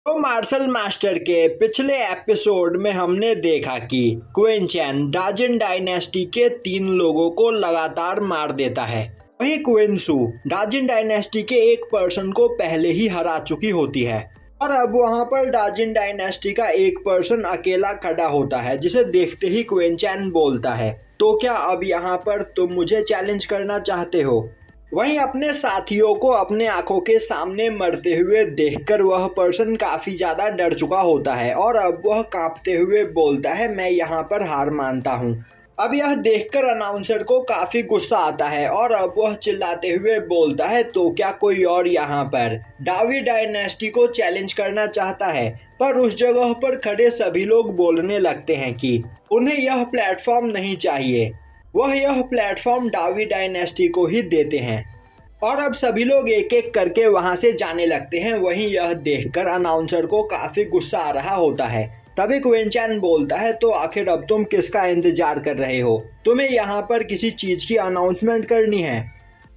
तो martial master के पिछले एपिसोड में हमने देखा कि क्वीन चैन डाजिन डायनेस्टी के 3 लोगों को लगातार मार देता है। वहीं क्वीन सू डाजिन डायनेस्टी के एक पर्सन को पहले ही हरा चुकी होती है और अब वहां पर डाजिन डायनेस्टी का एक पर्सन अकेला खड़ा होता है, जिसे देखते ही क्वीन चैन बोलता है, तो क्या अब यहाँ पर तुम मुझे चैलेंज करना चाहते हो? वहीं अपने साथियों को अपने आंखों के सामने मरते हुए देखकर वह पर्सन काफी ज्यादा डर चुका होता है और अब वह कांपते हुए बोलता है, मैं यहाँ पर हार मानता हूँ। अब यह देखकर अनाउंसर को काफी गुस्सा आता है और अब वह चिल्लाते हुए बोलता है, तो क्या कोई और यहाँ पर डावी डायनेस्टी को चैलेंज करना चाहता है? पर उस जगह पर खड़े सभी लोग बोलने लगते हैं कि उन्हें यह प्लेटफॉर्म नहीं चाहिए, वह यह प्लेटफॉर्म डावी डायनेस्टी को ही देते हैं। और अब सभी लोग एक एक करके वहां से जाने लगते हैं। वहीं यह देखकर अनाउंसर को काफी गुस्सा आ रहा होता है। तभी क्वीन चैन बोलता है, तो आखिर अब तुम किसका इंतजार कर रहे हो? तुम्हें यहाँ पर किसी चीज की अनाउंसमेंट करनी है।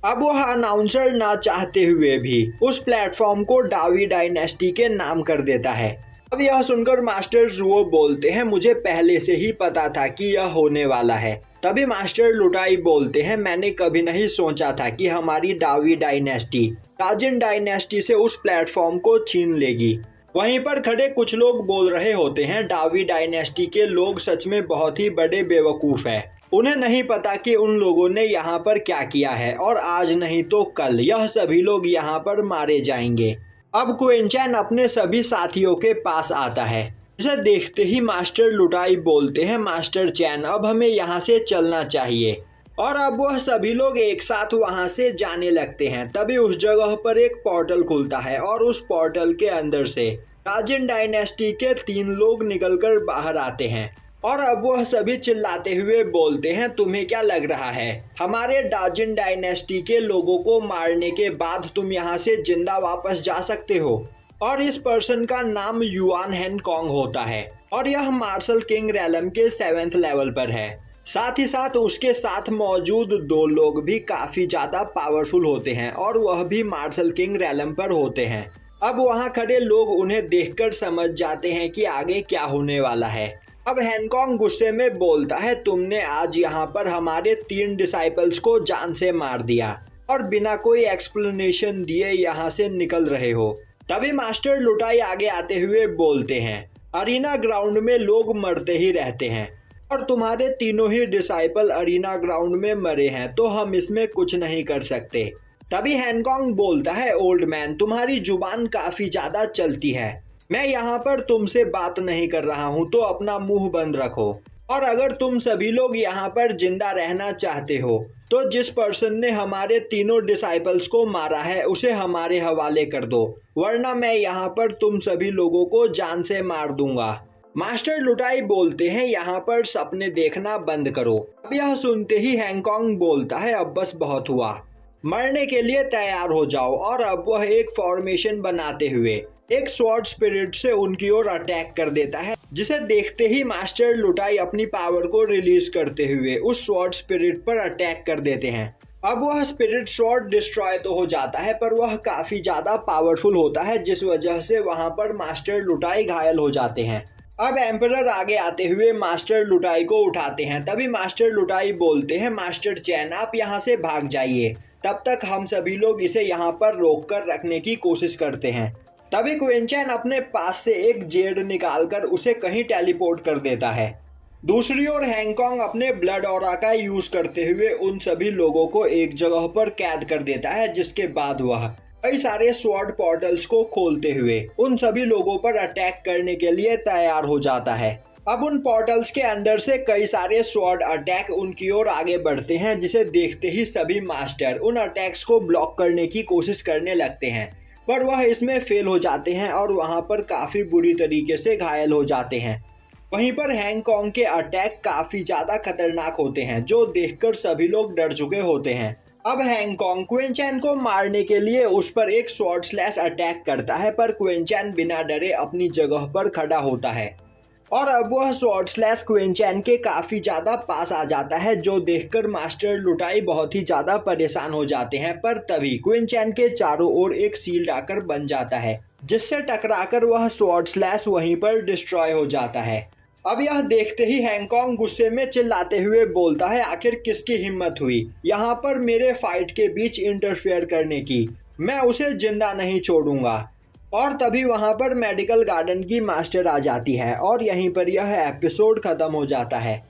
अब वह अनाउंसर ना चाहते हुए भी उस प्लेटफॉर्म को डावी डायनेस्टी के नाम कर देता है। अब यह सुनकर मास्टर जुओ बोलते हैं, मुझे पहले से ही पता था कि यह होने वाला है। तभी मास्टर लुटाई बोलते हैं, मैंने कभी नहीं सोचा था कि हमारी डावी डायनेस्टी डाजिन डायनेस्टी से उस प्लेटफॉर्म को छीन लेगी। वहीं पर खड़े कुछ लोग बोल रहे होते हैं, डावी डायनेस्टी के लोग सच में बहुत ही बड़े बेवकूफ हैं। उन्हें नहीं पता कि उन लोगों ने यहाँ पर क्या किया है और आज नहीं तो कल यह सभी लोग यहाँ पर मारे जाएंगे। अब क्वीन चैन अपने सभी साथियों के पास आता है। इसे देखते ही मास्टर लुटाई बोलते हैं, मास्टर चैन अब हमें यहाँ से चलना चाहिए। और अब वह सभी लोग एक साथ वहां से जाने लगते हैं। तभी उस जगह पर एक पोर्टल खुलता है और उस पोर्टल के अंदर से डाजिन डायनेस्टी के 3 लोग निकलकर बाहर आते हैं। और अब वह सभी चिल्लाते हुए बोलते हैं, तुम्हें क्या लग रहा है हमारे डाजिन डायनेस्टी के लोगों को मारने के बाद तुम यहाँ से जिंदा वापस जा सकते हो? और इस पर्सन का नाम युआन हैनकॉन्ग होता है और यह मार्शल किंग रैलम के 7th लेवल पर है। साथ ही साथ उसके साथ मौजूद 2 लोग भी काफी ज्यादा पावरफुल होते हैं और वह भी मार्शल किंग रैलम पर होते हैं। अब वहां खड़े लोग उन्हें देखकर समझ जाते हैं कि आगे क्या होने वाला है। अब हैनकॉन्ग गुस्से में बोलता है, तुमने आज यहाँ पर हमारे 3 डिसाइपल्स को जान से मार दिया और बिना कोई एक्सप्लेनेशन दिए यहाँ से निकल रहे हो। तभी मास्टर लुटाई आगे आते हुए बोलते हैं, अरीना ग्राउंड में लोग मरते ही रहते हैं और तुम्हारे तीनों ही डिसाइपल अरीना ग्राउंड में मरे हैं, तो हम इसमें कुछ नहीं कर सकते। तभी हैनकॉन्ग बोलता है, ओल्ड मैन तुम्हारी जुबान काफी ज्यादा चलती है, मैं यहाँ पर तुमसे बात नहीं कर रहा हूँ, तो अपना मुंह बंद रखो। और अगर तुम सभी लोग यहाँ पर जिंदा रहना चाहते हो तो जिस पर्सन ने हमारे तीनों डिसाइपल्स को मारा है उसे हमारे हवाले कर दो, वरना मैं यहाँ पर तुम सभी लोगों को जान से मार दूंगा। मास्टर लुटाई बोलते हैं, यहाँ पर सपने देखना बंद करो। अब यह सुनते ही हैनकॉन्ग बोलता है, अब बस बहुत हुआ, मरने के लिए तैयार हो जाओ। और अब वह एक फॉर्मेशन बनाते हुए एक स्वॉर्ड स्पिरिट से उनकी ओर अटैक कर देता है, जिसे देखते ही मास्टर लुटाई अपनी पावर को रिलीज करते हुए उस स्वॉर्ड स्पिरिट पर अटैक कर देते हैं। अब वह स्पिरिट स्वॉर्ड डिस्ट्रॉय तो हो जाता है, पर वह काफी ज्यादा पावरफुल होता है, जिस वजह से वहां पर मास्टर लुटाई घायल हो जाते हैं। अब एम्परर आगे आते हुए मास्टर लुटाई को उठाते हैं। तभी मास्टर लुटाई बोलते हैं, मास्टर चैन आप यहाँ से भाग जाइए, तब तक हम सभी लोग इसे यहाँ पर रोक कर रखने की कोशिश करते हैं। तभी क्वीन चैन अपने पास से एक जेड निकालकर उसे कहीं टेलीपोर्ट कर देता है। दूसरी ओर हैनकॉन्ग अपने ब्लड ऑरा का यूज करते हुए उन सभी लोगों को एक जगह पर कैद कर देता है, जिसके बाद वह कई सारे स्वॉर्ड पोर्टल्स को खोलते हुए उन सभी लोगों पर अटैक करने के लिए तैयार हो जाता है। अब उन पोर्टल्स के अंदर से कई सारे स्वॉर्ड अटैक उनकी ओर आगे बढ़ते हैं, जिसे देखते ही सभी मास्टर उन अटैक्स को ब्लॉक करने की कोशिश करने लगते हैं, पर वह इसमें फेल हो जाते हैं और वहां पर काफी बुरी तरीके से घायल हो जाते हैं। वहीं पर हैनकॉन्ग के अटैक काफी ज्यादा खतरनाक होते हैं, जो देखकर सभी लोग डर चुके होते हैं। अब हैनकॉन्ग क्वीन चैन को मारने के लिए उस पर एक स्वॉर्ड स्लैश अटैक करता है, पर क्वीन चैन बिना डरे अपनी जगह पर खड़ा होता है और अब वह स्वॉर्ड स्लैश क्वीन चैन के काफी ज्यादा पास आ जाता है, जो देखकर मास्टर लुटाई बहुत ही ज्यादा परेशान हो जाते हैं। पर तभी क्वीन चैन के चारों ओर एक शील्ड आकर बन जाता है, जिससे टकराकर वह स्वॉर्ड स्लैश वहीं पर डिस्ट्रॉय हो जाता है। अब यह देखते ही हैंकॉन्ग गुस्से में चिल्लाते हुए बोलता है, आखिर किसकी हिम्मत हुई यहाँ पर मेरे फाइट के बीच इंटरफेयर करने की, मैं उसे जिंदा नहीं छोड़ूंगा। और तभी वहां पर मेडिकल गार्डन की मास्टर आ जाती है और यहीं पर यह एपिसोड खत्म हो जाता है।